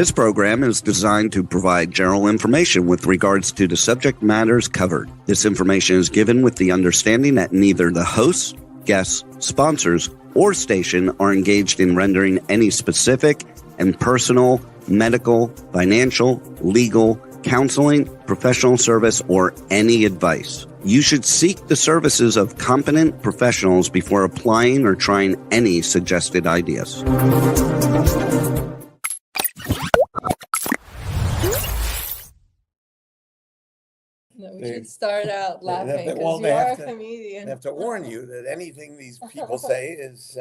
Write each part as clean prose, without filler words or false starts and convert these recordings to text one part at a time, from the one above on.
This program is designed to provide general information with regards to the subject matters covered. This information is given with the understanding that neither the hosts, guests, sponsors, or station are engaged in rendering any specific and personal, medical, financial, legal, counseling, professional service, or any advice. You should seek the services of competent professionals before applying or trying any suggested ideas. No, we should start out laughing Well, because you are a comedian. They have to warn you that anything these people say is,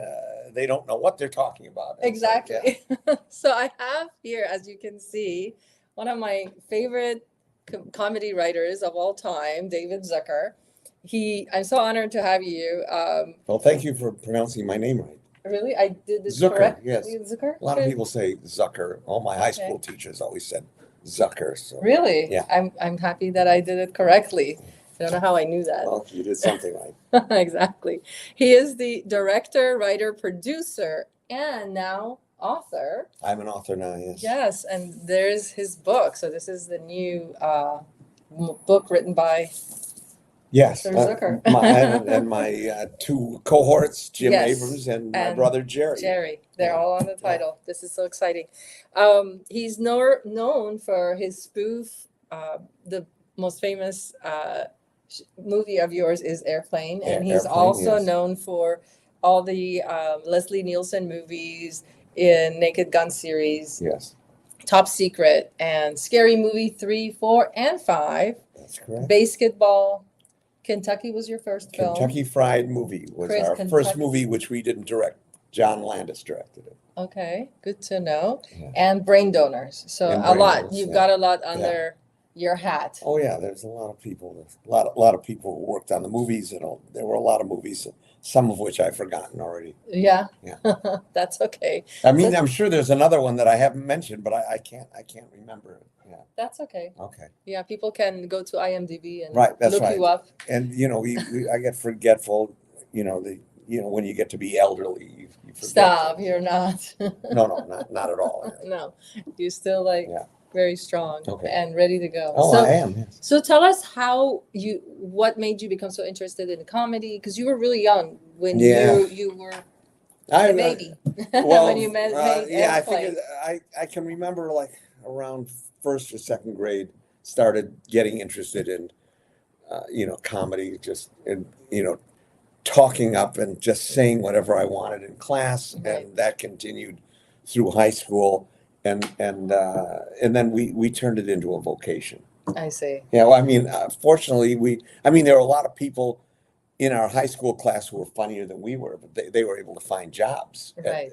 they don't know what they're talking about. And so, Exactly. So I have here, as you can see, one of my favorite comedy writers of all time, David Zucker. I'm so honored to have you. Well, thank you for pronouncing my name right. Really? I did this Zucker, correct? yes. Zucker? A lot of people say Zucker. All my high school teachers always said Zucker. So. Really? Yeah. I'm happy that I did it correctly. I don't know how I knew that. Well, you did something right. Exactly. He is the director, writer, producer, and now author. I'm an author now, yes. Yes, and there's his book. So this is the new book written by Yes. Mr. Zucker. And my two cohorts, Jim Yes, Abrams and my and brother Jerry. They're Yeah. all on the title. This is so exciting. He's known for his spoof. The most famous movie of yours is Airplane, and he's Airplane, also yes. known for all the Leslie Nielsen movies in Naked Gun series, Yes, Top Secret, and Scary Movie 3, 4, and 5. that's correct. Basketball. Kentucky was your first film. Kentucky Fried Movie was Chris, our Kentucky. first movie, which we didn't direct. John Landis directed it. Okay, good to know. Yeah. And Brain Donors. So And a Brain lot. Donors, You've yeah. got a lot under your hat. Oh yeah, there's a lot of people. A lot of people who worked on the movies. There were a lot of movies, some of which I've forgotten already. Yeah. Yeah. That's okay. I mean, I'm sure there's another one that I haven't mentioned, but I can't remember it. Yeah. That's okay. Okay. Yeah, people can go to IMDb and Right, that's look right. you up. And I get forgetful. When you get to be elderly, you forget. Stop, things. you're not. No, not at all. No, you're still Yeah. very strong Okay. and ready to go. Oh, So, I am. Yes. so tell us what made you become so interested in comedy? Because you were really young when Yeah. you were I a baby Well, when you made yeah, I Airplane. think I can remember like around first or second grade started getting interested in comedy, just in talking up and just saying whatever I wanted in class, Right. and that continued through high school, and then we turned it into a vocation. I see. Yeah, well, I mean, fortunately, there were a lot of people in our high school class who were funnier than we were, but they were able to find jobs Right.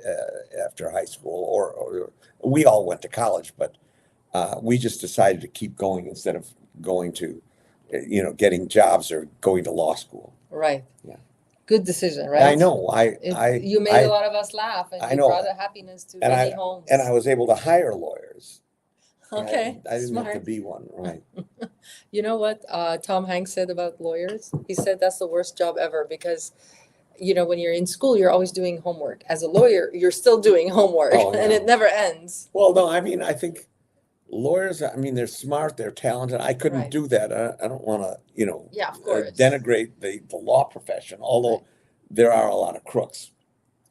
after high school, or we all went to college, but we just decided to keep going instead of going to, getting jobs or going to law school. Right. Yeah. Good decision, right? I know. You made a lot of us laugh, and I you know. brought a happiness to And many homes. and I was able to hire lawyers. Okay, I didn't have to smart. be one, right? You know what Tom Hanks said about lawyers? He said that's the worst job ever because, when you're in school, you're always doing homework. As a lawyer, you're still doing homework, Oh, and yeah. it never ends. Well, no, I mean, I think lawyers, they're smart, they're talented. I couldn't Right. do that. I don't want to, Yeah, of course. denigrate the law profession, although Right. there are a lot of crooks,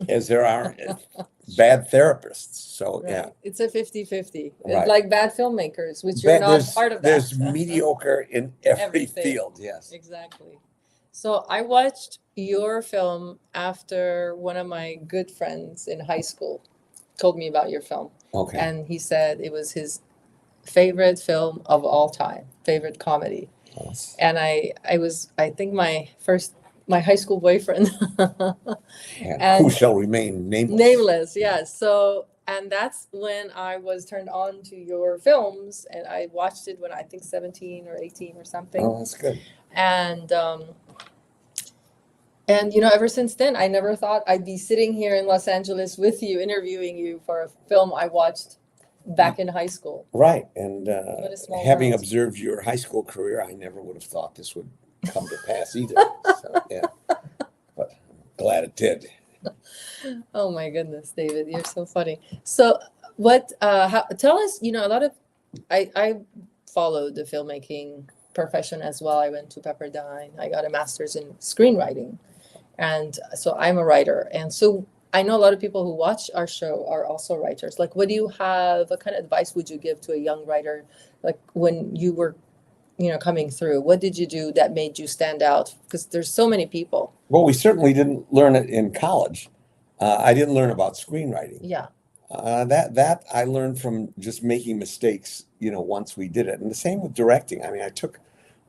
as there are bad therapists. So, Right. yeah. It's a 50-50. It's Right. like bad filmmakers, which you're not part of that. There's mediocre in every Everything. field, yes. Exactly. So I watched your film after one of my good friends in high school told me about your film. Okay. And he said it was his favorite film of all time, favorite comedy. Yes. And I think my high school boyfriend, And who shall remain nameless? nameless, yes. So, and that's when I was turned on to your films, and I watched it when I think 17 or 18 or something. Oh, that's good. And ever since then, I never thought I'd be sitting here in Los Angeles with you, interviewing you for a film I watched back in high school. Right. And What a small having world. observed your high school career, I never would have thought this would come to pass either. So, yeah. But I'm glad it did. Oh my goodness, David, you're so funny. So What, tell us, a lot of, I followed the filmmaking profession as well. I went to Pepperdine. I got a master's in screenwriting. And so I'm a writer. And so I know a lot of people who watch our show are also writers. Like, what kind of advice would you give to a young writer? Like when you were, coming through, what did you do that made you stand out? Because there's so many people. Well, we certainly didn't learn it in college. I didn't learn about screenwriting. Yeah. That I learned from just making mistakes, once we did it. And the same with directing. I mean, I took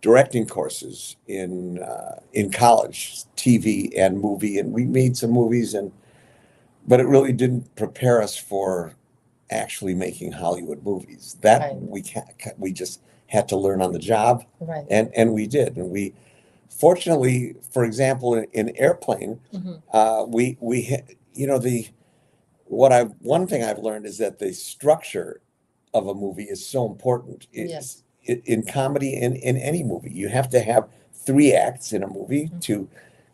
directing courses in college, TV and movie, and we made some movies, but it really didn't prepare us for actually making Hollywood movies. That Right. we just had to learn on the job, Right. and we did. And we, fortunately, for example, in Airplane, one thing I've learned is that the structure of a movie is so important. Yes. In comedy, in any movie, you have to have 3 acts in a movie to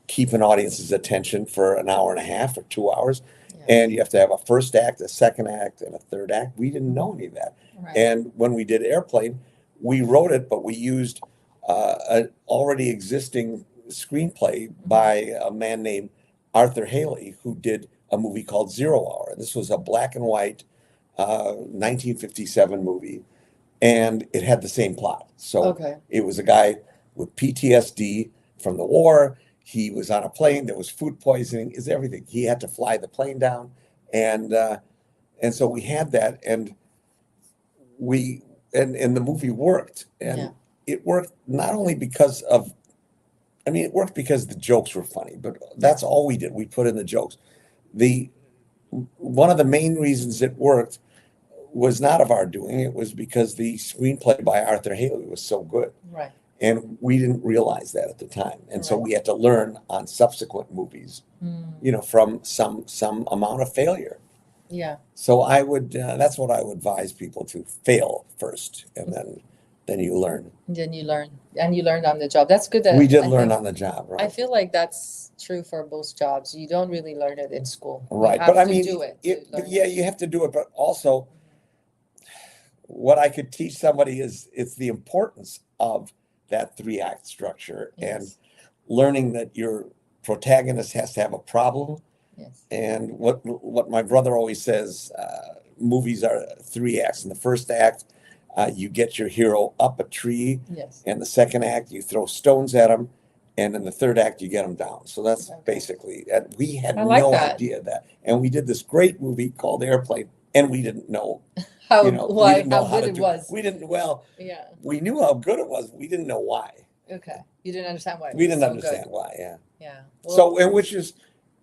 keep an audience's attention for an hour and a half or 2 hours. Yeah. And you have to have a first act, a second act, and a third act. We didn't know any of that. Right. And when we did Airplane, we wrote it, but we used an already existing screenplay by a man named Arthur Haley, who did a movie called 0 Hour. This was a black and white 1957 movie, and it had the same plot. So it was a guy with PTSD from the war. He was on a plane. There was food poisoning. Is everything. He had to fly the plane down, and so we had that, and the movie worked, and it worked not only because of, it worked because the jokes were funny, but that's all we did. We put in the jokes. One of the main reasons it worked was not of our doing. It was because the screenplay by Arthur Haley was so good. Right. And we didn't realize that at the time. And so we had to learn on subsequent movies, from some amount of failure. Yeah. So I would, that's what I would advise people to: fail first, and then you learn. Then you learn, and you learned on the job. That's good. That we did learn on the job, right? I feel like that's true for both jobs. You don't really learn it in school. Right. You have But to do it. you have to do it. But also, what I could teach somebody is it's the importance of that 3-act structure, and learning that your protagonist has to have a problem. Yes. And what my brother always says, movies are 3 acts. In the first act, you get your hero up a tree. Yes. And the second act, you throw stones at him. And in the third act, you get him down. So that's basically, we had no idea that. And we did this great movie called Airplane, and we didn't know how we didn't know how good it was. We didn't, well, Yeah. we knew how good it was. We didn't know why. Okay. You didn't understand why. We didn't understand why, yeah. Yeah. Well, and which is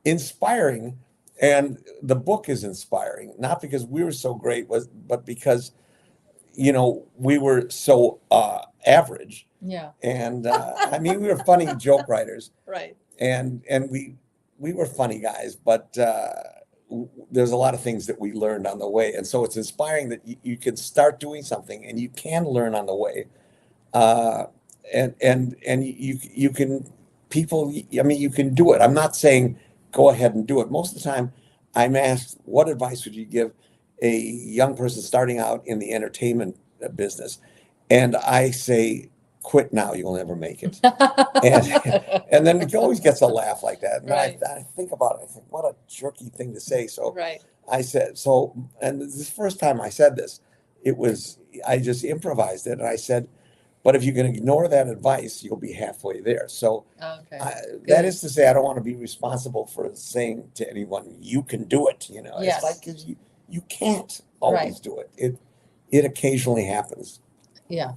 inspiring, and the book is inspiring, not because we were so great, but because, we were so average. Yeah. And we were funny joke writers. Right. And we were funny guys, but there's a lot of things that we learned on the way. And so it's inspiring that you can start doing something and you can learn on the way. And you can, you can do it. I'm not saying go ahead and do it. Most of the time I'm asked, what advice would you give a young person starting out in the entertainment business? And I say, quit now, you'll never make it. and then it always gets a laugh like that. And Right. I think about it, I think, what a jerky thing to say. So Right. I said, and this is the first time I said this, I just improvised it. And I said, but if you can ignore that advice, you'll be halfway there. So that is to say, I don't want to be responsible for saying to anyone, you can do it. Yes. It's like, 'cause you can't always do it. It occasionally happens. Yeah.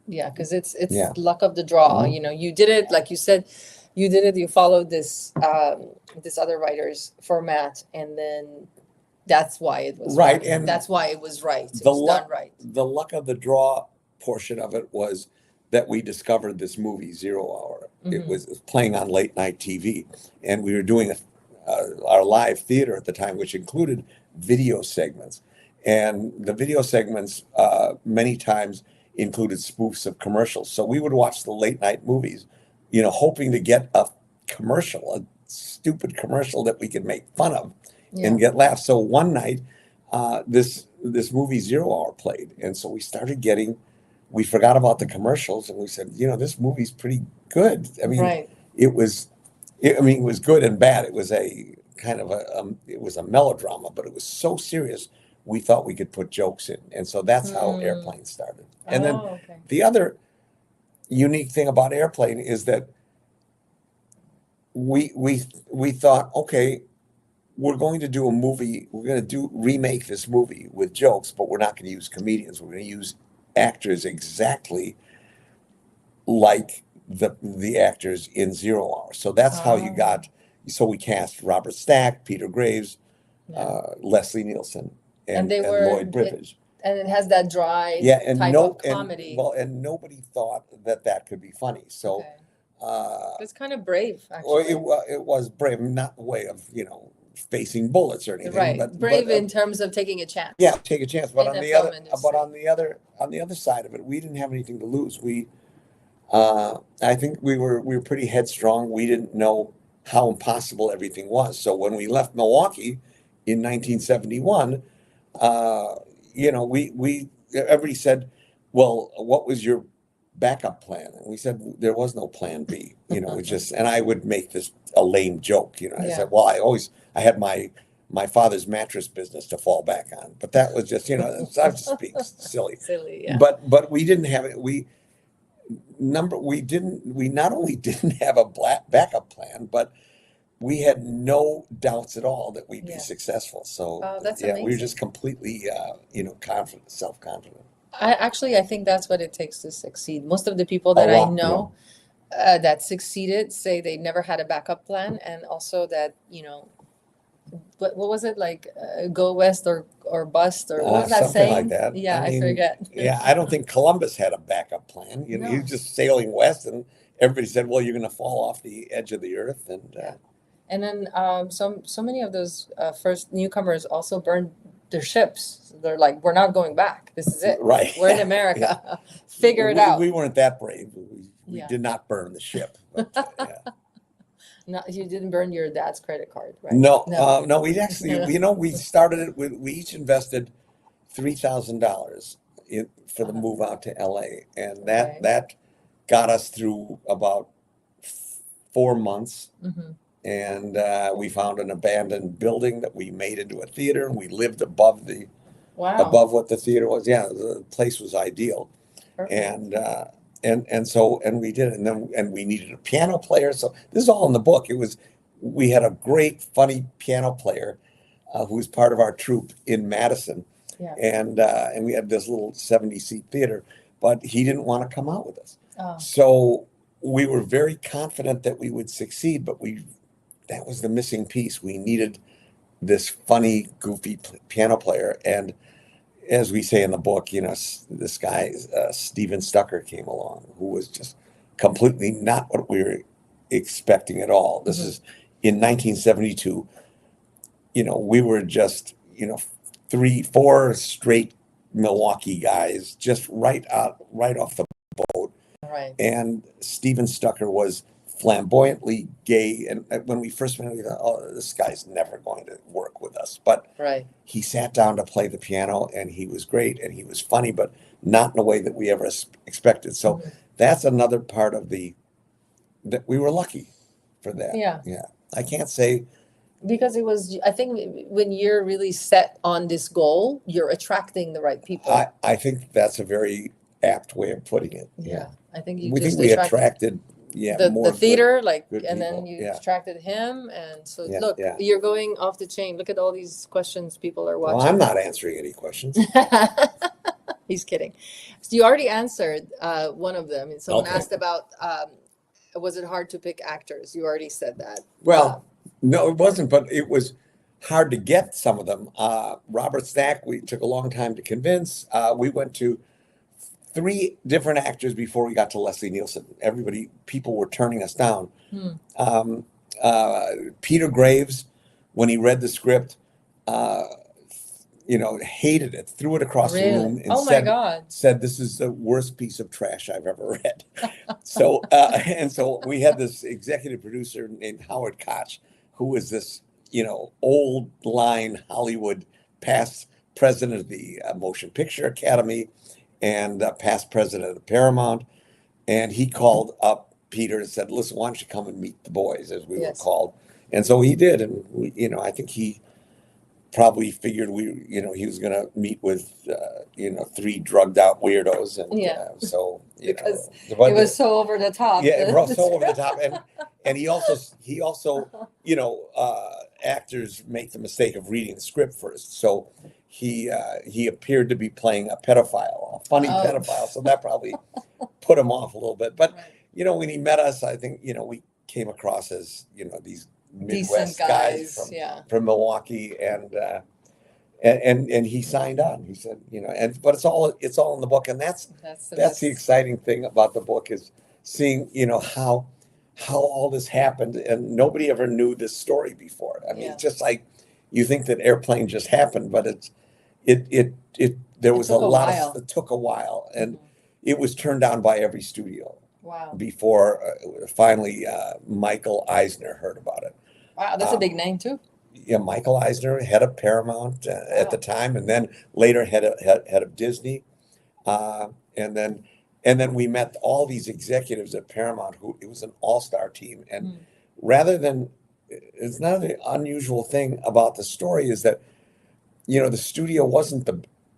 Yeah, because it's Yeah. luck of the draw. Mhm. You did it, like you said, you did it. You followed this other writer's format, and then that's why it was Right, right. and that's why it was right. It the was luck- done right. The luck of the draw portion of it was that we discovered this movie 0 Hour. It Mhm. was playing on late night TV, and we were doing our live theater at the time, which included video segments. And the video segments many times included spoofs of commercials. So we would watch the late night movies, hoping to get a commercial, a stupid commercial that we could make fun of and get laughs. So one night this movie Zero Hour played, and so we forgot about the commercials, and we said, this movie's pretty good. I mean, Right. it was good and bad. It was a kind of it was a melodrama, but it was so serious. We thought we could put jokes in, and so that's how Airplane started. And then okay. the other unique thing about Airplane is that we thought, okay, we're going to do a movie. We're going to remake this movie with jokes, but we're not going to use comedians. We're going to use actors exactly like the actors in Zero Hour. So that's how you got. So we cast Robert Stack, Peter Graves, Leslie Nielsen, and Lloyd Bridges. And it has that dry type of comedy. And nobody thought that could be funny. So it's kind of brave, actually. It was brave, not the way of facing bullets or anything. Right, but brave in terms of taking a chance. Yeah, take a chance. But on the other side of it, we didn't have anything to lose. I think we were pretty headstrong. We didn't know how impossible everything was. So when we left Milwaukee in 1971, everybody said, "Well, what was your backup plan?" And we said there was no plan B. And I would make a lame joke. I said, "Well, I had my father's mattress business to fall back on," but that was just I was just being silly. Silly, yeah. But we didn't have it. We not only didn't have a backup plan, but we had no doubts at all that we'd be successful. So that's amazing. We were just completely confident, self-confident. I think that's what it takes to succeed. Most of the people that I know that succeeded say they never had a backup plan, and also that what was it like? Go west or bust, or what was that something saying? like that. Yeah, I forget. Yeah, I don't think Columbus had a backup plan. He was just sailing west, and everybody said, "Well, you're going to fall off the edge of the earth." And then so many of those first newcomers also burned their ships. They're like, "We're not going back. This is it. Right. We're in America. Figure it out." We weren't that brave. We did not burn the ship. But, No, you didn't burn your dad's credit card, right? No. We actually, we started it we each invested $3,000 for the move out to LA, and that got us through about 4 months. Mm-hmm. And we found an abandoned building that we made into a theater, and we lived above what the theater was. Yeah, the place was ideal. Perfect. And we did it, and we needed a piano player. So this is all in the book. We had a great, funny piano player who was part of our troupe in Madison, and we had this little 70-seat theater, but he didn't want to come out with us. So we were very confident that we would succeed, but that was the missing piece. We needed this funny, goofy piano player, and as we say in the book, this guy, Steven Stucker, came along, who was just completely not what we were expecting at all. This is in 1972. We were just, 3-4 straight Milwaukee guys, just right off the boat. Right. And Steven Stucker was flamboyantly gay, and when we first met, we thought, "Oh, this guy's never going to work with us." But he sat down to play the piano, and he was great, and he was funny, but not in a way that we ever expected. So that's another part of that we were lucky for that. Yeah. I can't say, because it was, I think when you're really set on this goal, you're attracting the right people. I think that's a very apt way of putting it. Yeah. I think we attracted the theater, good and people. then you attracted him, and so look, you're going off the chain. Look at all these questions people are watching. Well, I'm not answering any questions. He's kidding. So you already answered one of them, and someone asked about was it hard to pick actors? You already said that. Well, no, it wasn't, but it was hard to get some of them. Robert Stack, we took a long time to convince. We went to 3 different actors before we got to Leslie Nielsen. People were turning us down. Peter Graves, when he read the script, hated it, threw it across the room, and said, "This is the worst piece of trash I've ever read." So we had this executive producer named Howard Koch, who was this, old line Hollywood past president of the Motion Picture Academy and past president of Paramount. And he called up Peter and said, listen, why don't you come and meet the boys, as we were called. And so he did. And, I think he probably figured he was going to meet with, 3 drugged out weirdos. And so, because it was so over the top. Yeah, it was so over the top. And he also, actors make the mistake of reading the script first. So he appeared to be playing a pedophile, a funny pedophile. So that probably put him off a little bit. But, when he met us, I think, we came across as, these Midwest guys from Milwaukee, and he signed on. He said, but it's all in the book, and that's the exciting thing about the book, is seeing how all this happened, and nobody ever knew this story before. I mean, it's just like you think that Airplane just happened, but it took a while, and it was turned down by every studio. Wow. Before finally Michael Eisner heard about it. Wow, that's a big name too. Yeah, Michael Eisner, head of Paramount at the time, and then later head of Disney, and then we met all these executives at Paramount it was an all-star team, and rather than, it's not an unusual thing about the story is that the studio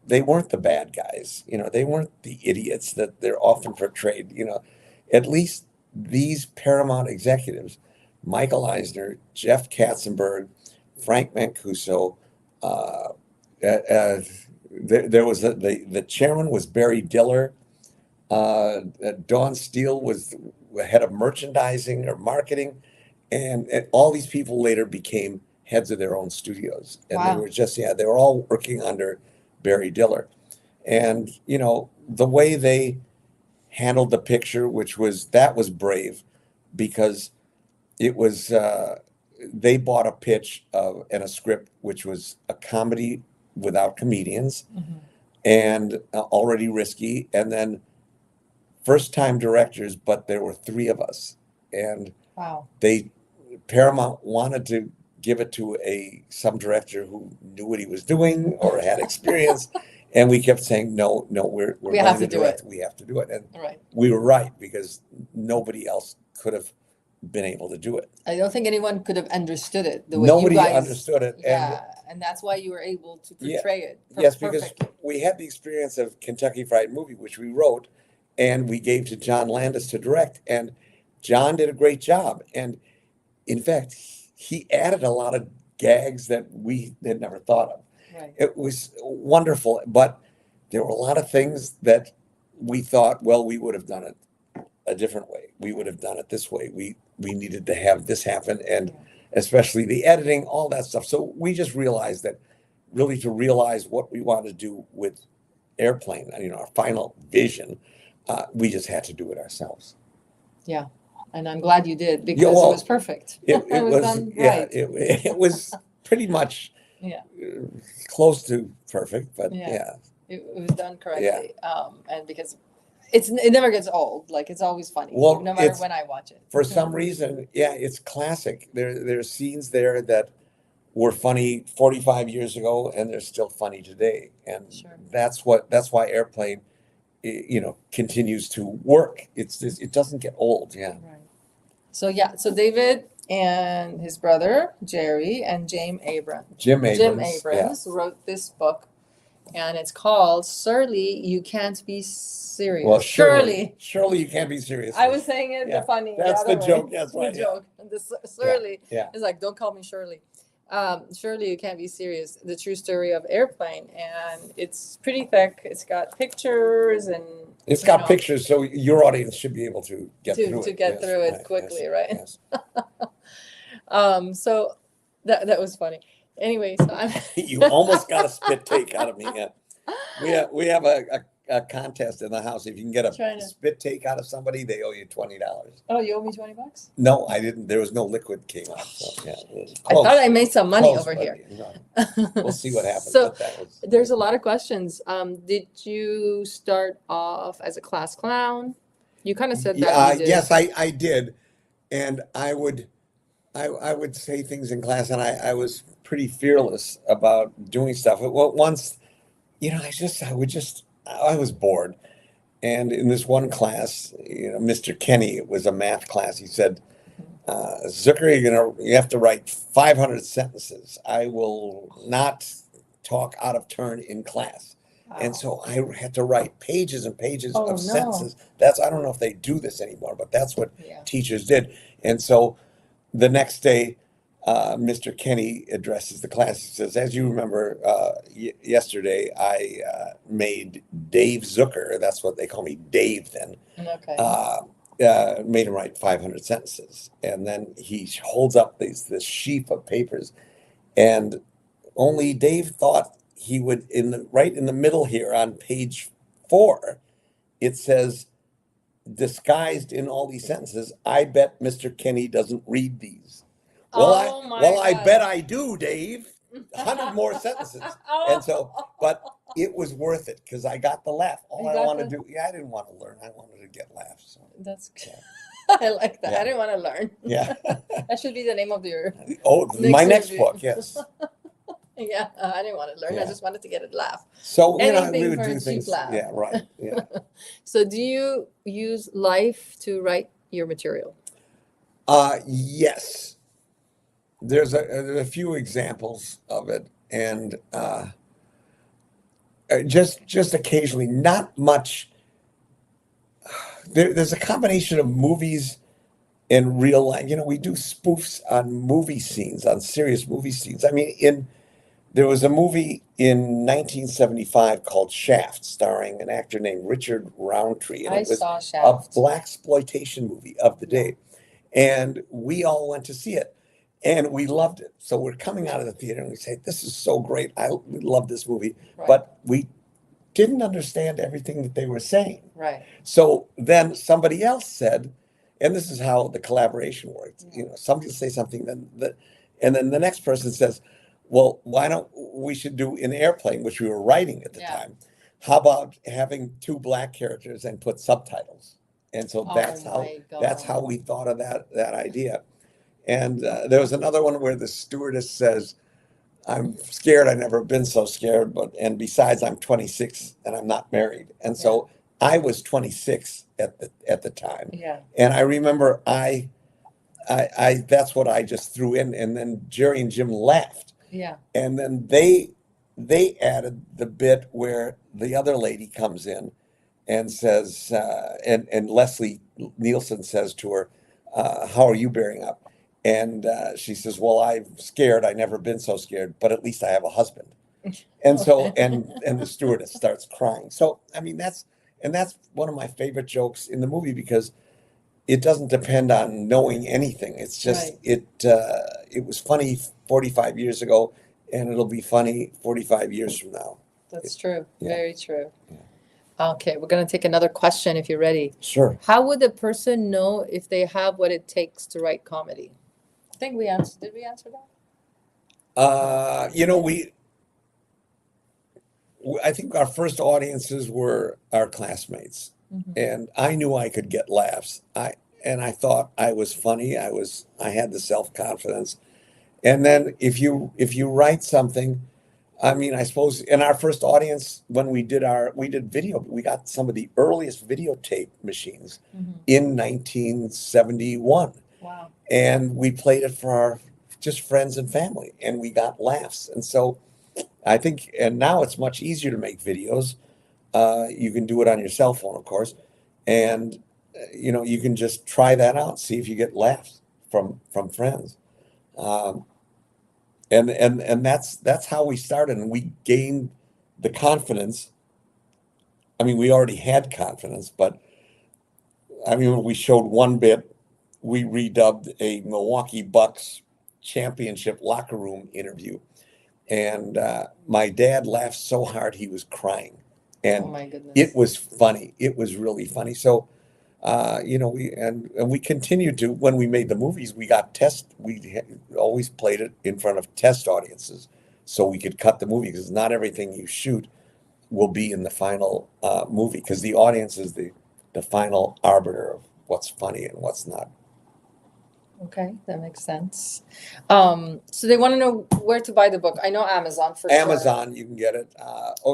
they weren't the bad guys, they weren't the idiots that they're often portrayed. At least these Paramount executives, Michael Eisner, Jeff Katzenberg, Frank Mancuso, there was the chairman was Barry Diller. Dawn Steele was head of merchandising or marketing, and all these people later became heads of their own studios, and they were they were all working under Barry Diller, and the way they handled the picture, that was brave, because it was they bought a pitch and a script which was a comedy without comedians, and already risky, and then first time directors, but there were 3 of us, and Paramount wanted to give it to some director who knew what he was doing or had experience. And we kept saying, no, we have to do it. We have to do it. And we were right, because nobody else could have been able to do it. I don't think anyone could have understood it the way Nobody you guys understood it. And that's why you were able to portray it. Yes, because we had the experience of Kentucky Fried Movie, which we wrote, and we gave to John Landis to direct. And John did a great job. And in fact, he added a lot of gags that we had never thought of. It was wonderful, but there were a lot of things that we thought, well, we would have done it a different way. We would have done it this way. We needed to have this happen, and especially the editing, all that stuff. So we just realized that really to realize what we wanted to do with Airplane, our final vision, we just had to do it ourselves. Yeah. And I'm glad you did, because it was perfect. It was done right. It was pretty much close to perfect, but it was done correctly. And because it never gets old, like it's always funny, no matter when I watch it. For some reason, it's classic. There's scenes there that were funny 45 years ago, and they're still funny today, and that's why Airplane, continues to work. It doesn't get old. So David and his brother Jerry and Jim Abrams wrote this book, and it's called Shirley, You Can't Be Serious. Well, Shirley, You Can't Be Serious. I was saying it funny. That's the joke. That's the joke. And the Shirley is like, don't call me Shirley. Shirley, You Can't Be Serious, the true story of Airplane, and it's pretty thick. It's got pictures, and it's got pictures, so your audience should be able to get through it quickly, right? Yes. So that was funny. Anyway, so you almost got a spit take out of me. We have a contest in the house. If you can get a spit take out of somebody, they owe you $20. Oh, you owe me $20? No, I didn't. There was no liquid came out. So, I thought I made some money over here. No. We'll see what happens. So there's a lot of questions. Did you start off as a class clown? You kind of said that. Yes, I did, and I would say things in class, and I was pretty fearless about doing stuff. Once I was bored. And in this one class, Mr. Kenny, it was a math class. He said, Zucker, you have to write 500 sentences. I will not talk out of turn in class. And Wow. so I had to write pages and pages Oh, of no. sentences. I don't know if they do this anymore, but that's what Yeah. teachers did. And so the next day, Mr. Kenny addresses the class. He says, as you remember, yesterday, I made Dave Zucker, that's what they call me, Dave then, Okay. made him write 500 sentences. And then he holds up this sheaf of papers, and only Dave thought he would, right in the middle here on page 4, it says, disguised in all these sentences, I bet Mr. Kenny doesn't read these. Oh my I God. bet I do, Dave. 100 more sentences. And so, but it was worth it because I got the laugh. All You I got wanted the- to do, I didn't want to learn. I wanted to get laughs. So, That's good. yeah. I like that. Yeah. I didn't want to learn. Yeah. That should be the name of your. Oh, Next my next movie. book, yes. Yeah, I didn't want to learn. I Yeah. just wanted to get a laugh. So, Anything we would for a do cheap things. laugh. Yeah, right. Yeah. So, do you use life to write your material? Yes. There's a few examples of it, and just occasionally, not much. There's a combination of movies and real life. We do spoofs on movie scenes, on serious movie scenes. I mean, there was a movie in 1975 called Shaft, starring an actor named Richard Roundtree, and I it was saw a Shaft. blaxploitation movie of the day, and we all went to see it, and we loved it. So we're coming out of the theater and we say, "This is so great! We love this movie," Right. but we didn't understand everything that they were saying. Right. So then somebody else said, and this is how the collaboration worked. Somebody will say something, and then the next person says, "Well, why don't we should do in Airplane, which we were writing at the Yeah. time? How about having 2 black characters and put subtitles?" And so Oh my that's how we thought of that idea. And there was another one where the stewardess says, "I'm scared. I've never been so scared, and besides, I'm 26 and I'm not married." And so I was 26 at the time, Yeah. and I remember I that's what I just threw in, and then Jerry and Jim laughed, Yeah. and then they added the bit where the other lady comes in and says, and Leslie Nielsen says to her, "How are you bearing up?" And she says, "Well, I'm scared. I've never been so scared, but at least I have a husband." And so, and the stewardess starts crying. So, I mean, that's one of my favorite jokes in the movie because it doesn't depend on knowing anything. It's just Right. it was funny 45 years ago, and it'll be funny 45 years from now. That's true. Yeah. Very true. Okay, we're going to take another question if you're ready. Sure. How would the person know if they have what it takes to write comedy? I think we answered. Did we answer that? I think our first audiences were our classmates, and I knew I could get laughs. I thought I was funny. I had the self-confidence. And then if you write something, I mean, I suppose in our first audience, when we did video, we got some of the earliest videotape machines in 1971. Wow. And we played it for our just friends and family, and we got laughs. And so I think, and now it's much easier to make videos. You can do it on your cell phone, of course, and you can just try that out, see if you get laughs from friends. And that's how we started, and we gained the confidence. I mean, we already had confidence, but I mean, when we showed one bit, we redubbed a Milwaukee Bucks championship locker room interview, and my dad laughed so hard he was crying, and Oh my goodness. it was funny. It was really funny. So, we continued to, when we made the movies, we always played it in front of test audiences, so we could cut the movie because not everything you shoot will be in the final movie because the audience is the final arbiter of what's funny and what's not. Okay, that makes sense. So they want to know where to buy the book. I know Amazon for sure. Amazon, you can get it.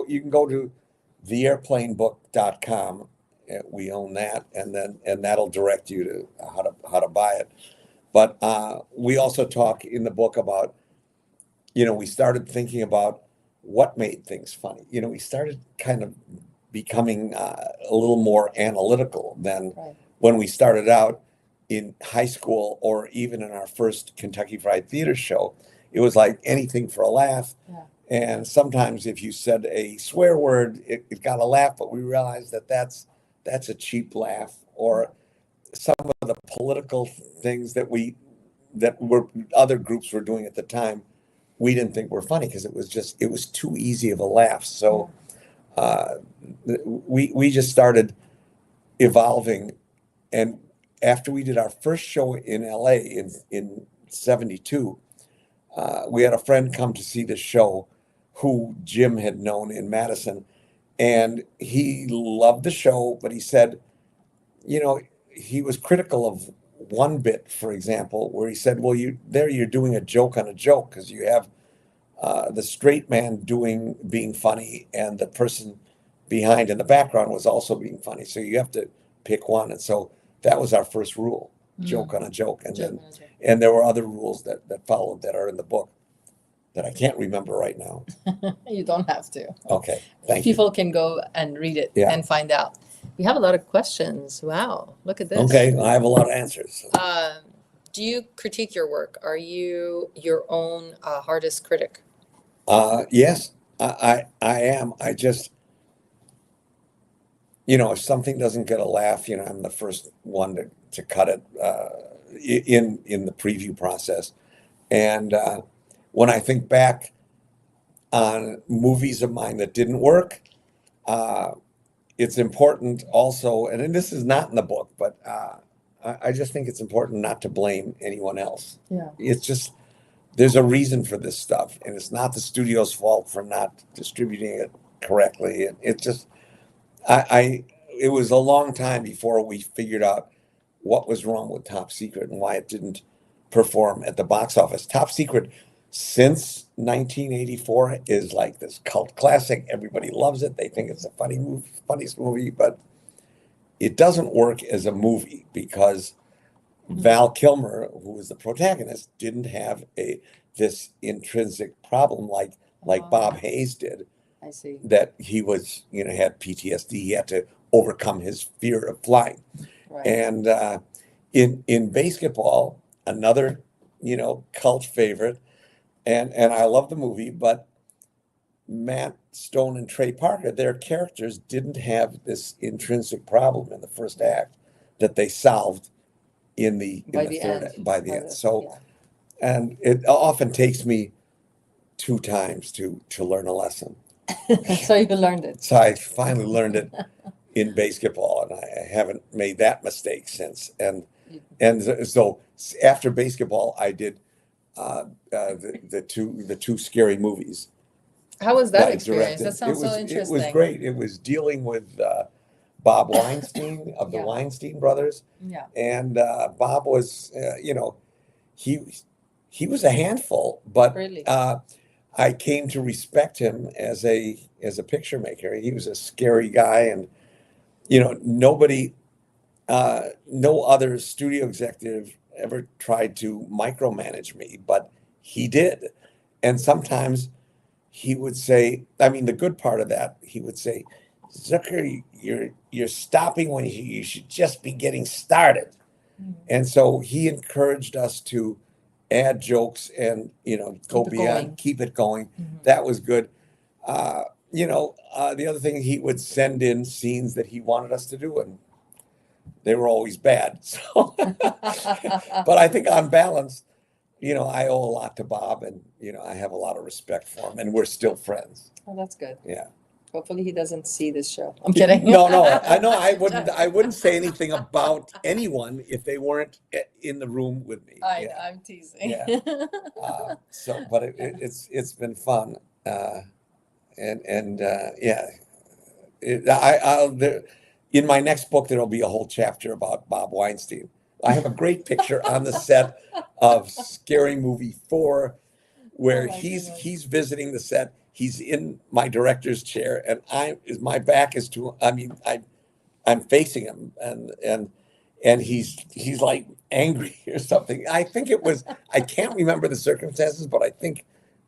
You can go to theairplanebook.com. We own that, and that'll direct you to how to buy it. But we also talk in the book about, we started thinking about what made things funny. We started kind of becoming a little more analytical than Right. when we started out in high school or even in our first Kentucky Fried Theater show. It was like anything for a laugh. Yeah. And sometimes if you said a swear word, it got a laugh, but we realized that that's a cheap laugh. Or some of the political things that were other groups were doing at the time, we didn't think were funny because it was too easy of a laugh. So we just started evolving. And after we did our first show in LA in 72, we had a friend come to see the show who Jim had known in Madison, and he loved the show, but he said, he was critical of one bit, for example, where he said, well, you're doing a joke on a joke, because you have the straight man being funny, and the person behind in the background was also being funny. So you have to pick one. And so that was our first rule, joke on a joke. And there were other rules that followed that are in the book that I can't remember right now. You don't have to. Okay, thank you. People can go and read it and find out. We have a lot of questions. Wow, look at this. Okay, I have a lot of answers. Do you critique your work? Are you your own hardest critic? Yes, I am. I just, if something doesn't get a laugh, I'm the first one to cut it in the preview process. And when I think back on movies of mine that didn't work, it's important also, and this is not in the book, but I just think it's important not to blame anyone else. Yeah. It's just, there's a reason for this stuff, and it's not the studio's fault for not distributing it correctly. It just, it was a long time before we figured out what was wrong with Top Secret and why it didn't perform at the box office. Top Secret, since 1984, is like this cult classic. Everybody loves it. They think it's a funny movie, funniest movie, but it doesn't work as a movie because Val Kilmer, who was the protagonist, didn't have this intrinsic problem like Bob Hayes did. I see. That he was, had PTSD. He had to overcome his fear of flying. Right. And in Basketball, another, cult favorite, and I love the movie, but Matt Stone and Trey Parker, their characters didn't have this intrinsic problem in the first act that they solved in the third act, by the end. So, and it often takes me 2 times to learn a lesson. So you learned it. So I finally learned it in Basketball, and I haven't made that mistake since. And so after Basketball, I did the two scary movies. How was that experience? That sounds so interesting. It was great. It was dealing with Bob Weinstein of the Weinstein brothers. Yeah. And Bob was, he was a handful, but really? I came to respect him as a picture maker. He was a scary guy, and nobody, no other studio executive ever tried to micromanage me, but he did. And sometimes he would say, the good part of that, he would say, Zucker, you're stopping when you should just be getting started. Mm-hmm. And so he encouraged us to add jokes and, go beyond, keep it going. Mm-hmm. That was good. The other thing, he would send in scenes that he wanted us to do, and they were always bad. So, but I think on balance, I owe a lot to Bob, and, I have a lot of respect for him, and we're still friends. Oh, that's good. Yeah. Hopefully he doesn't see this show. I'm kidding. No, I know. I wouldn't say anything about anyone if they weren't in the room with me. I'm teasing. Yeah. But it's been fun, in my next book there'll be a whole chapter about Bob Weinstein. I have a great picture on the set of Scary Movie 4 where he's visiting the set. He's in my director's chair, and my back is to. I mean, I'm facing him, and he's like angry or something. I think it was. I can't remember the circumstances, but I think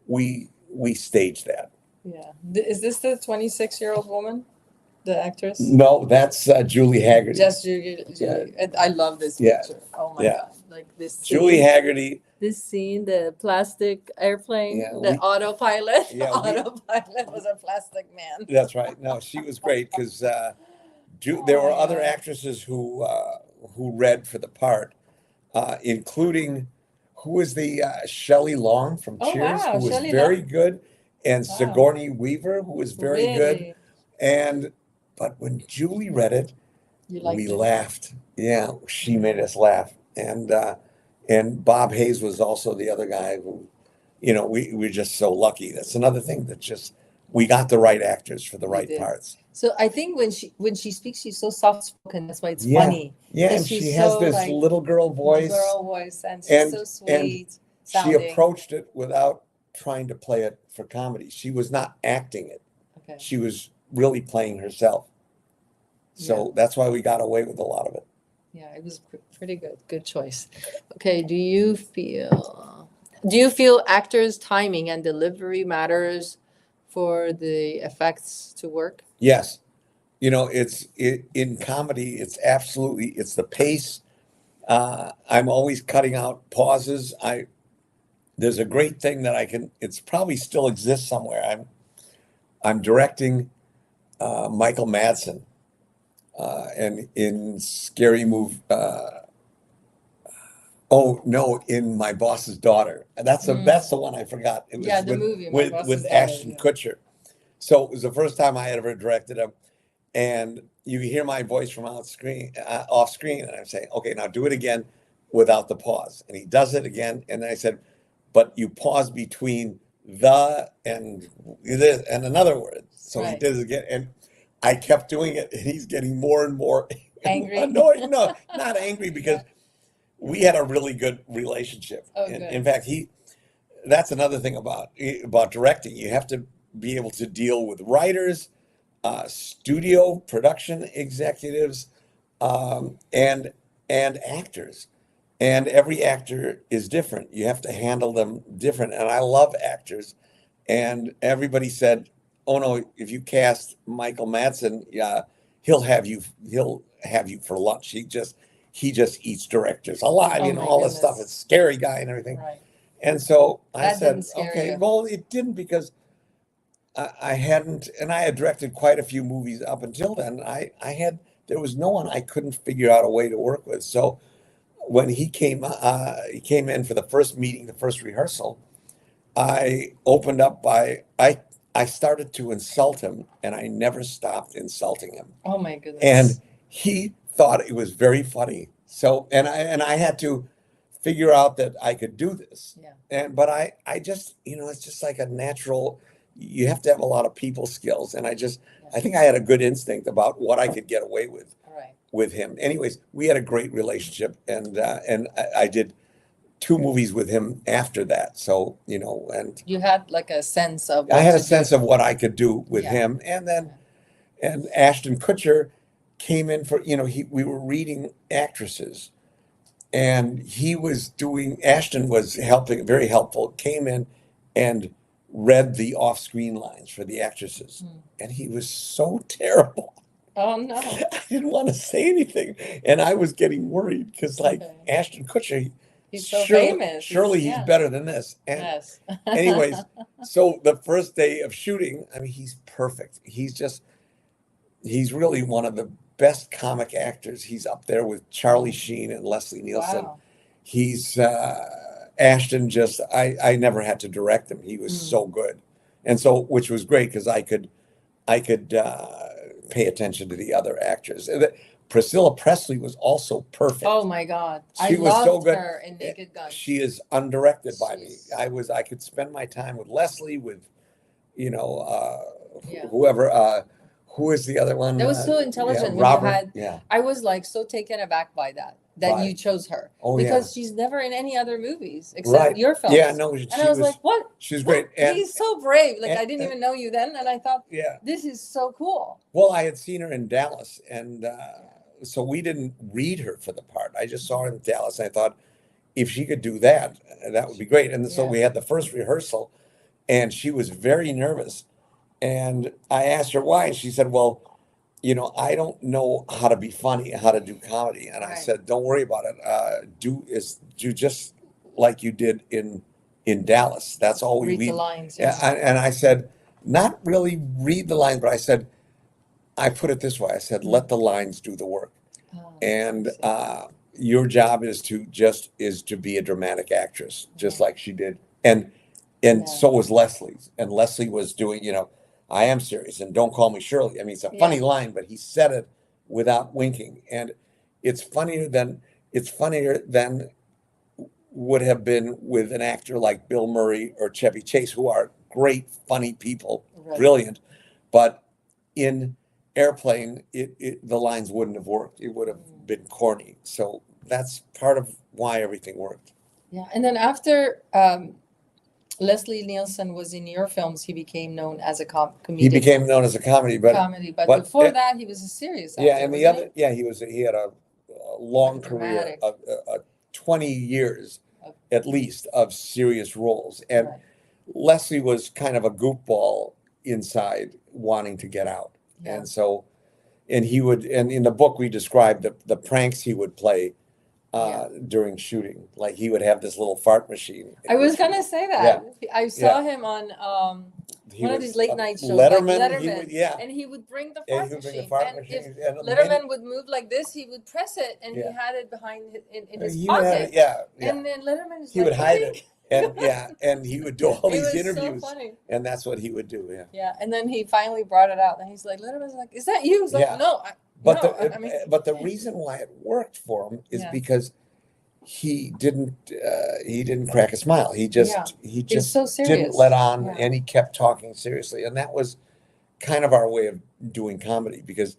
we staged that. Yeah. Is this the 26-year-old woman, the actress? No, that's Julie Haggerty. Just Julie. Yeah. I love this Yeah. picture. Oh my Yeah. God. Like this Julie scene, Haggerty. this scene, the plastic airplane, Yeah, the autopilot. Yeah, autopilot was a plastic man. That's right. No, she was great because there were other actresses who read for the part, including who was the Shelley Long from Oh, Cheers, wow, who was Shelley very Long. good, and Wow. Sigourney Weaver, who was very good. Really? But when Julie read it, You liked we it? laughed. Yeah, she made us laugh, and Bob Hayes was also the other guy who, we're just so lucky. That's another thing that just we got the right actors for the right did. parts. So I think when she speaks, she's so soft spoken. That's why it's Yeah. funny. Yeah, and Because she she's has so, this like, little girl voice. Girl voice, and she's And- so and sweet She sounding. approached it without trying to play it for comedy. She was not acting it. Okay. She was really playing herself. So that's why we got away with a lot of it. Yeah, it was pretty good. Good choice. Okay, do you feel actors' timing and delivery matters for the effects to work? Yes. In comedy, it's the pace. I'm always cutting out pauses. There's a great thing that it's probably still exists somewhere. I'm directing Michael Madsen, and in Scary Movie. Oh no! In My Boss's Daughter. That's the one I forgot. It was the movie My Boss's with Daughter, Ashton yeah. Kutcher. So it was the first time I had ever directed him, and you hear my voice from off screen, and I'm saying, "Okay, now do it again without the pause." And he does it again, and I said, "But you pause between the and this and another word." So he Right. did it again, and I kept doing it, and he's getting more and more Angry? annoyed. No, not angry, because we had a really good relationship. Oh, And good. in fact, that's another thing about directing. You have to be able to deal with writers, studio production executives, and actors. And every actor is different. You have to handle them different. And I love actors. And everybody said, "Oh no, if you cast Michael Madsen, he'll have you for lunch. He just eats directors alive, Oh my all this stuff. goodness. It's a scary guy and everything." Right. And so I That said, didn't scare "Okay, you. well, it didn't, because I hadn't, and I had directed quite a few movies up until then. There was no one I couldn't figure out a way to work with. So when he came in for the first meeting, the first rehearsal, I opened up I started to insult him, and I never stopped insulting him. Oh my goodness. And he thought it was very funny. So, and I had to figure out that I could do this. Yeah. But I just, it's just like a natural, you have to have a lot of people skills. And I think I had a good instinct about what I could get away with Right. with him. Anyways, we had a great relationship, and I did 2 movies with him after that. So, and You had like a sense of I what had a to sense do. of what I could do with Yeah. him. And then, and Ashton Kutcher came in for, we were reading actresses, and Ashton was helping, very helpful, came in and read the off-screen lines for the actresses. And he was so terrible. Oh no. I didn't want to say anything. And I was getting worried because, Okay. Ashton Kutcher, He's so famous. Surely he's better than this. And Yes. anyways, so the first day of shooting, I mean, he's perfect. He's really one of the best comic actors. He's up there with Charlie Sheen and Leslie Nielsen. Wow. He's Ashton. I never had to direct him. He was so good, and so, which was great, because I could pay attention to the other actors. Priscilla Presley was also perfect. Oh my God. She I was so loved good. her in Naked Gun. She is undirected by me. She's- I could spend my time with Leslie, with Yeah. whoever who is the other one? That was so intelligent. When Robert. You had, yeah. I was like so taken aback by that Right. you chose her. Oh, because she's never in any other movies except your films. Yeah, no, and I was like, what? She's great. And, he's so brave. Like, and, I didn't even know you then. And I thought, yeah, this is so cool. Well, I had seen her in Dallas, and so we didn't read her for the part. I just saw her in Dallas, and I thought if she could do that, that would be great. And so we had the first rehearsal, and she was very nervous. And I asked her why, and she said, well, I don't know how to be funny, how to do comedy. And I said, don't worry about it. Do just like you did in Dallas. That's all we read. Read the lines. Yes. And I said, not really read the lines, but I said, I put it this way. I said, let the lines do the work. And your job is to be a dramatic actress, just like she did. And so was Leslie's. And Leslie was doing, I am serious, and don't call me Shirley. I mean, it's a funny line, but he said it without winking. And it's funnier than would have been with an actor like Bill Murray or Chevy Chase, who are great, funny people, brilliant. But in Airplane, the lines wouldn't have worked. It would have been corny. So that's part of why everything worked. Yeah. And then after Leslie Nielsen was in your films, he became known as a comedian. He became known as a comedy, but before that, he was a serious actor. Yeah, and he had a long career of 20 years at least of serious roles. And Leslie was kind of a goofball inside, wanting to get out. Yeah. And so, and in the book we described the pranks he would play during shooting. Like, he would have this little fart machine. I was gonna say that. Yeah. I saw him on one of these late night shows, Letterman. Like Letterman. And he would bring the fart machine. If Letterman would move like this, he would press it, and he had it behind in his pocket. And then Letterman is he would hide it. And he would do all these interviews, so funny. And that's what he would do. And then he finally brought it out, and he's like, Letterman's like, "Is that you?" He's like, "No." But the reason why it worked for him is because he didn't crack a smile. He just so didn't let on, and he kept talking seriously. And that was kind of our way of doing comedy, because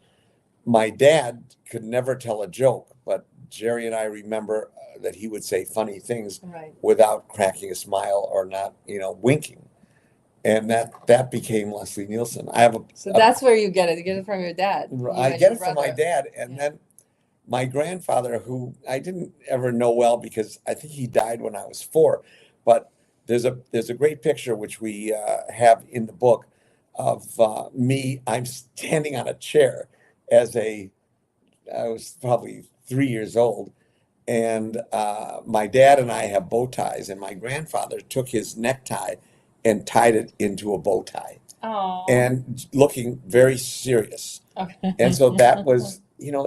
my dad could never tell a joke, but Jerry and I remember that he would say funny things without cracking a smile or not, winking. And that became Leslie Nielsen. So that's where you get it. You get it from your dad. I get it from my dad. And then my grandfather, who I didn't ever know well because I think he died when I was 4. But there's a great picture which we have in the book of me. I'm standing on a chair I was probably 3 years old. And my dad and I have bow ties. And my grandfather took his necktie and tied it into a bow tie. Aww. And looking very serious. Okay. And so that was,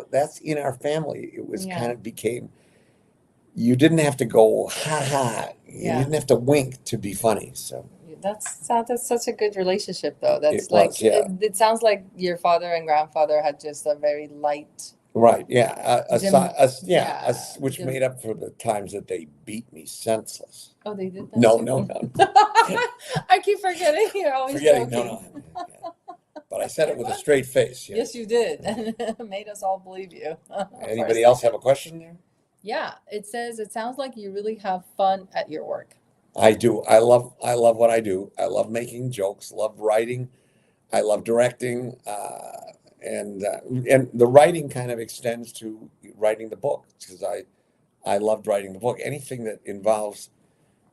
that's in our family. It was kind of became, you didn't have to go, ha ha. You didn't have to wink to be funny. So that's such a good relationship, though. It sounds like your father and grandfather had just a very light. Right. Yeah. Which made up for the times that they beat me senseless. Oh, they did that? No. I keep forgetting. You're always joking. No. But I said it with a straight face. Yes, you did. And it made us all believe you. Anybody else have a question there? Yeah. It sounds like you really have fun at your work. I do. I love what I do. I love making jokes, love writing. I love directing. And the writing kind of extends to writing the book, because I loved writing the book. Anything that involves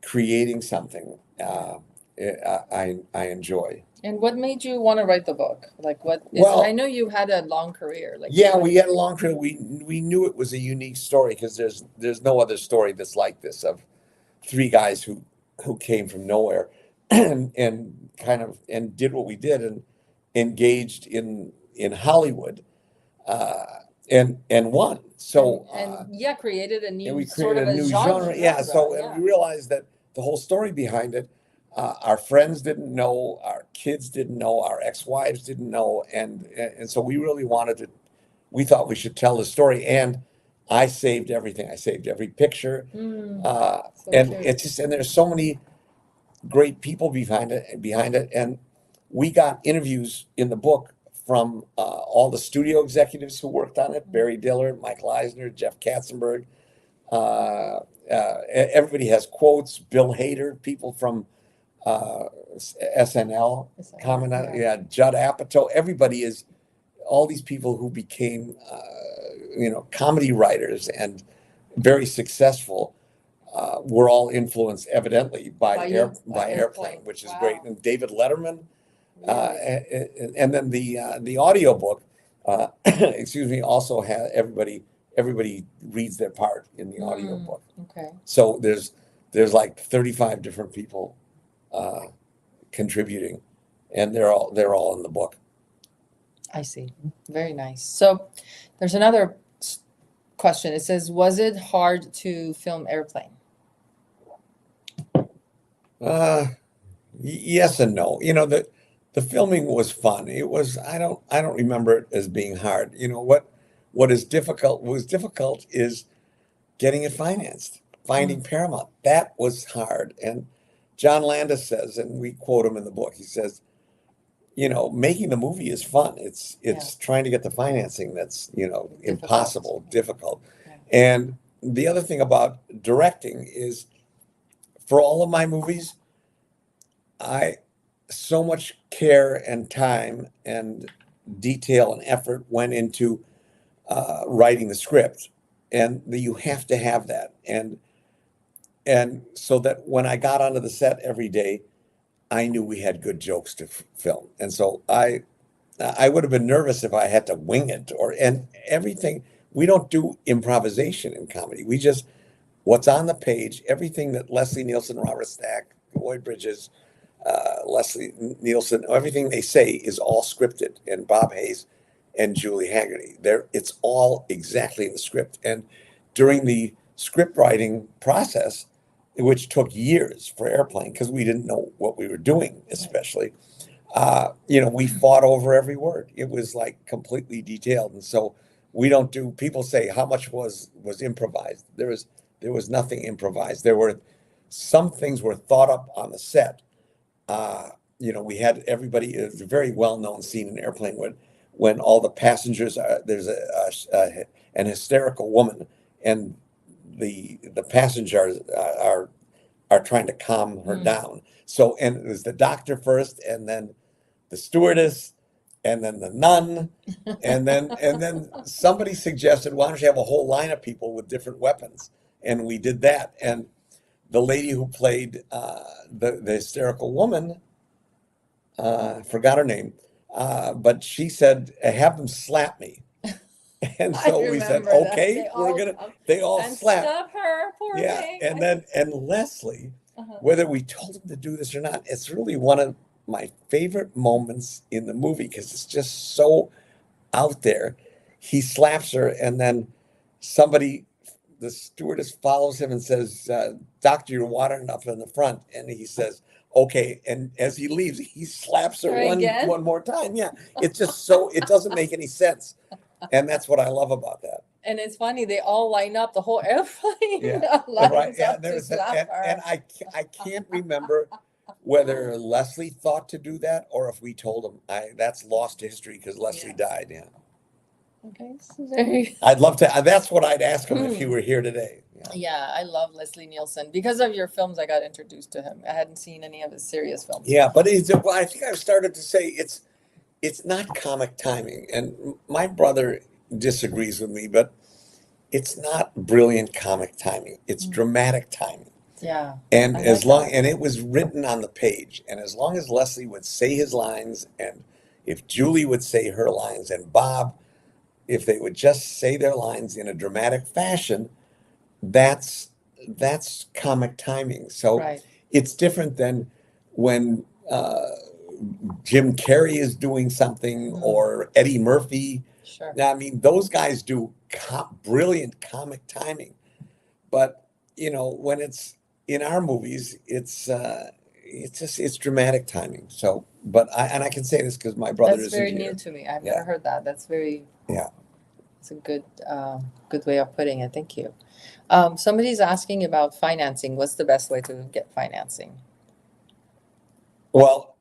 creating something, I enjoy. And what made you want to write the book? Like, I know you had a long career. We had a long career. We knew it was a unique story, because there's no other story that's like this, of 3 guys who came from nowhere and did what we did and engaged in Hollywood, and won. So created a new genre. And we realized that the whole story behind it, our friends didn't know, our kids didn't know, our ex-wives didn't know, and so we really we thought we should tell the story. And I saved everything. I saved every picture, it's just, and there's so many great people behind it, and we got interviews in the book from all the studio executives who worked on it, Barry Dillard, Mike Eisner, Jeff Katzenberg. Everybody has quotes, Bill Hader, people from SNL, comment on, Judd Apatow, everybody is, all these people who became, comedy writers and very successful, were all influenced evidently by Airplane, which is great. And David Letterman, and then the audiobook, excuse me, also has everybody reads their part in the audiobook. Okay. So there's like 35 different people contributing, and they're all in the book. I see. Very nice. So there's another question. It says, was it hard to film Airplane? Yes and no. The filming was fun. It was, I don't remember it as being hard. What is difficult is getting it financed, finding Paramount. That was hard. And John Landis says, and we quote him in the book, he says, making the movie is fun. It's trying to get the financing that's, impossible, difficult. Yeah. And the other thing about directing is, for all of my movies, so much care and time and detail and effort went into writing the script, and you have to have that. And so that when I got onto the set every day, I knew we had good jokes to film. And so I would have been nervous if I had to wing it and everything. We don't do improvisation in comedy. We just, what's on the page, everything that Leslie Nielsen, Robert Stack, Lloyd Bridges, Leslie Nielsen, everything they say is all scripted, and Bob Hayes and Julie Haggerty. It's all exactly in the script. And during the script writing process, which took years for Airplane, because we didn't know what we were doing, especially, we fought over every word. It was like completely detailed. And so we don't do, people say, how much was improvised? There was nothing improvised. There were some things were thought up on the set. We had everybody, it was a very well-known scene in Airplane when all the passengers there's an hysterical woman, and the passengers are trying to calm her down. So, and it was the doctor first, and then the stewardess, and then the nun, and then somebody suggested, why don't you have a whole line of people with different weapons? And we did that. And the lady who played the hysterical woman, forgot her name, but she said, have them slap me. And so we said, okay, they all slapped. Stop her, poor thing. And Leslie, whether we told him to do this or not, it's really one of my favorite moments in the movie, because it's just so out there. He slaps her, and then the stewardess follows him and says, doctor, you're watering up in the front. And he says, okay. And as he leaves, he slaps her one more time. Yeah. It's just it doesn't make any sense. And that's what I love about that. And it's funny, they all line up, the whole airplane. Yeah. Right. Yeah. And I can't remember whether Leslie thought to do that or if we told him. That's lost history because Leslie died. Yeah. Okay. So I'd love to. That's what I'd ask him if he were here today. Yeah, I love Leslie Nielsen. Because of your films, I got introduced to him. I hadn't seen any of his serious films. Yeah, but I think I've started to say it's not comic timing. And my brother disagrees with me, but it's not brilliant comic timing. It's dramatic timing. Yeah. And and it was written on the page. And as long as Leslie would say his lines, and if Julie would say her lines, and Bob, if they would just say their lines in a dramatic fashion, that's comic timing. So it's different than when Jim Carrey is doing something or Eddie Murphy. Sure. Now, I mean, those guys do brilliant comic timing. But, when it's in our movies, it's dramatic timing. So, but I can say this because my brother is very new to me. I've never heard that. That's very, it's a good way of putting it. Thank you. Somebody's asking about financing. What's the best way to get financing? Well,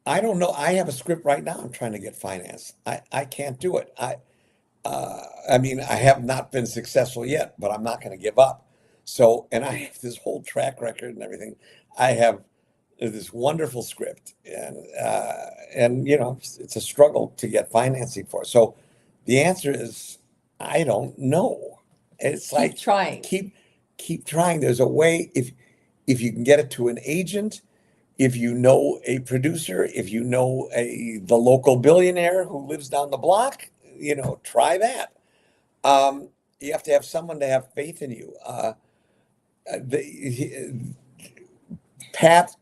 I don't know. I have a script right now. I'm trying to get financed. I can't do it. I mean, I have not been successful yet, but I'm not going to give up. So, and I have this whole track record and everything. I have this wonderful script, and you know, it's a struggle to get financing for. So, the answer is I don't know. It's Keep like trying. keep trying. There's a way if you can get it to an agent, if you know a producer, if you know the local billionaire who lives down the block, you know, try that. You have to have someone to have faith in you. Pat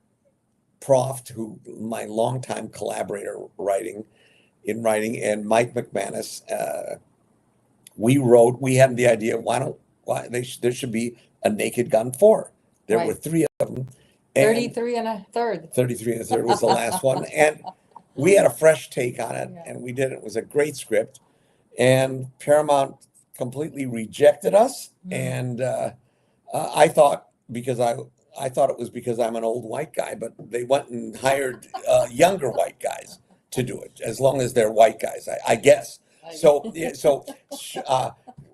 Proft, who my longtime collaborator writing, and Mike McManus, we had the idea, there should be a Naked Gun 4. There were Right. 3 of them. 33 and a third. 33 and a third was the last one. And we had a fresh take on it, Yeah. and we did it. It was a great script. And Paramount completely rejected us. And I thought I thought it was because I'm an old white guy, but they went and hired younger white guys to do it, as long as they're white guys, I guess. So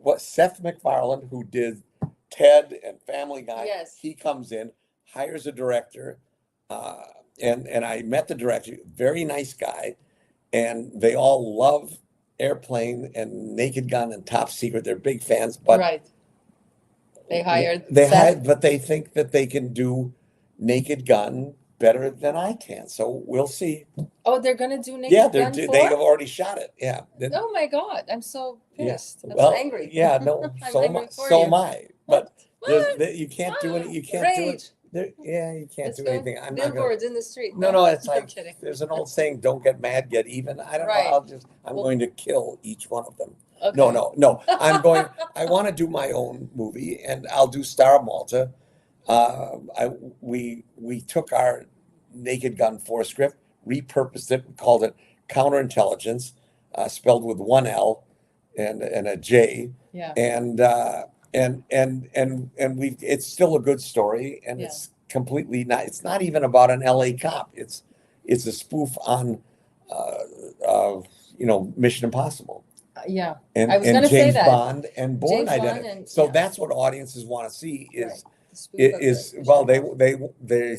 what Seth MacFarlane, who did Ted and Family Guy, Yes. he comes in, hires a director, and I met the director, very nice guy, and they all love Airplane and Naked Gun and Top Secret. They're big fans, but Right. They hired Seth. But they think that they can do Naked Gun better than I can. So we'll see. Oh, they're gonna do Naked Yeah, Gun they 4? have already shot it. Yeah. Oh my God, I'm so Yeah. pissed. I'm Well, so angry. yeah, no, I'm so angry for so you. am I. But What? you can't do it. You can't do it. Rage. You can't Let's do go anything. I'm not gonna. billboards in the street. No, it's I'm like kidding. there's an old saying: "Don't get mad, get even." I don't Right. know. I'm going to kill each one of them. Okay. No. I want to do my own movie, and I'll do Star of Malta. We took our Naked Gun 4 script, repurposed it, and called it Counterintelligence, spelled with one L and a J. Yeah. And we it's still a good story, and it's completely not. It's not even about an LA cop. It's a spoof on Mission Impossible. Yeah. And I was gonna say James that. Bond and Bourne James Bond Identity. and- So yeah. that's what audiences want to see Right. The spoof of the- they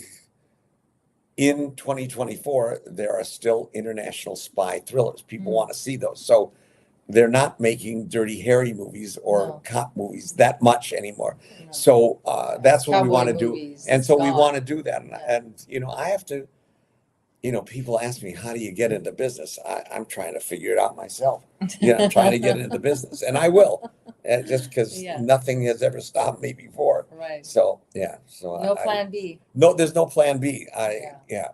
in 2024 there are still international spy thrillers. People want to see those. So they're not making Dirty Harry movies or No. cop movies that much anymore. No. So that's what we Cowboy want to do. movies, And so we gone. want to do that. Yeah. And I have to, people ask me, how do you get into business? I'm trying to figure it out myself. I'm trying to get into business, and I will, just because Yeah. nothing has ever stopped me before. Right. So, yeah. So No plan B. No, there's no plan B. Yeah.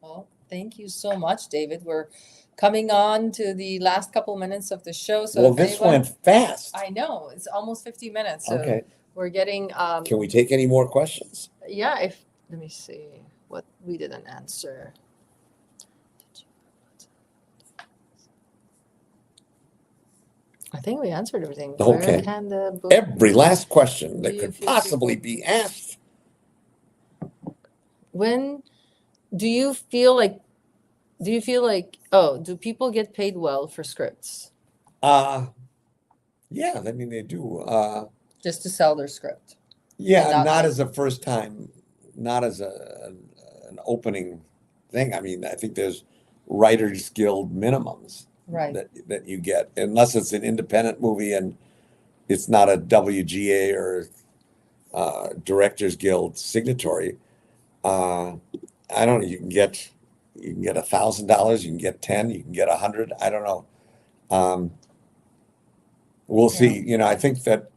Well, thank you so much, David. We're coming on to the last couple minutes of the show. So Well, if this anyone- went fast. I know, it's almost 50 minutes. So Okay. we're getting Can we take any more questions? let me see what we didn't answer. I think we answered everything. Okay. Where can the book Every last question that Do you could feel possibly be asked. When do you feel like do people get paid well for scripts Yeah, I mean, they do. just to sell their script? Yeah, And not as a first time, not as an opening thing. I mean, I think there's Writers Guild minimums Right. that you get, unless it's an independent movie and it's not a WGA or Directors Guild signatory. I don't know. You can get $1,000. You can get 10. You can get 100. I don't know. We'll see. I think that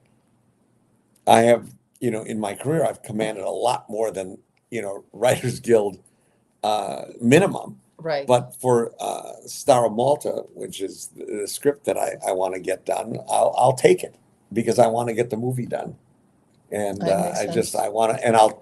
I have, in my career, I've commanded a lot more than, Writers Guild minimum. Right. But for Star of Malta, which is the script that I want to get done, I'll take it because I want to get the movie done. And That makes sense. I want to,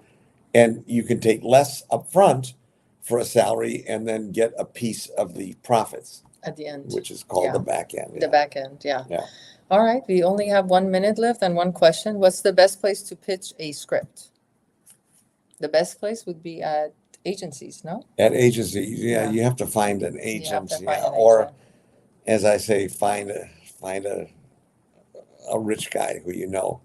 and you can take less upfront for a salary and then get a piece of the profits, At the end. which is called Yeah. the back end. The back end, yeah. Yeah. All right, we only have 1 minute left and one question. What's the best place to pitch a script? The best place would be at agencies, no? At agencies, Yeah. you have to find an You have agent, to find an or agent. as I say, find a rich guy who you know.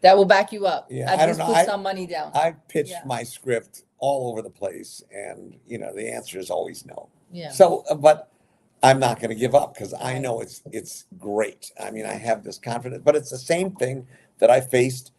That will back you up. Yeah, At I don't least know. put some money down. I pitched Yeah. my script all over the place, and the answer is always no. Yeah. So, but I'm not going to give up because I Right. know it's great. I mean, I have this confidence, but it's the same thing that I faced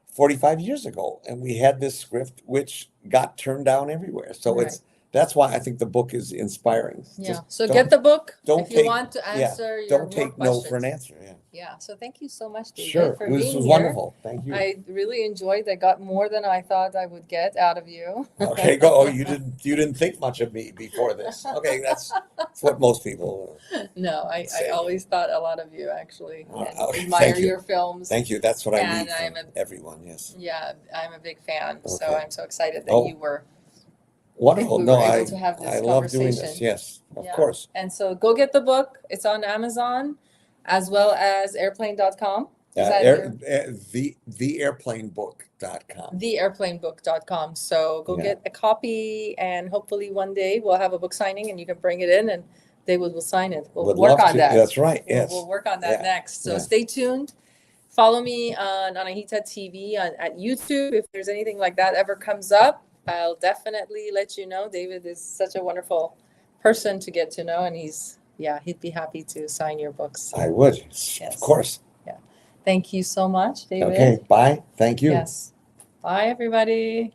45 years ago, and we had this script which got turned down everywhere. So Right. that's why I think the book is inspiring. Yeah. Just So don't- get the book don't if you take- want to yeah, answer your don't more take no for an questions. answer. Yeah, Yeah. So thank you so much, David, sure. for This being was here. wonderful. Thank you. I really enjoyed. I got more than I thought I would get out of you. Okay, go. Oh, you didn't think much of me before this. Okay, that's what most people. No, I Say. always thought a lot of you actually. Oh, And okay, admire thank you. your films. Thank you. That's what I And read from I'm everyone. Yes. Yeah, I'm a big fan. So Okay. I'm so excited that Oh, you were. Wonderful. we No, were able to have this I love doing this. conversation. Yes, of Yeah. course. And so go get the book. It's on Amazon as well as airplane.com. Is that Theairplanebook.com. theairplanebook.com. So go Yeah. get a copy, and hopefully one day we'll have a book signing and you can bring it in and David will sign it. We'll Would work love on to. that. That's right. We'll, Yes. we'll work on that Yeah. next. So Yeah. stay tuned. Follow me on Anahita TV at YouTube. If there's anything like that ever comes up, I'll definitely let you know. David is such a wonderful person to get to know, and he'd be happy to sign your books. I would. Yes. Of course. Thank you so much, David. Okay. Bye. Thank you. Yes. Bye, everybody.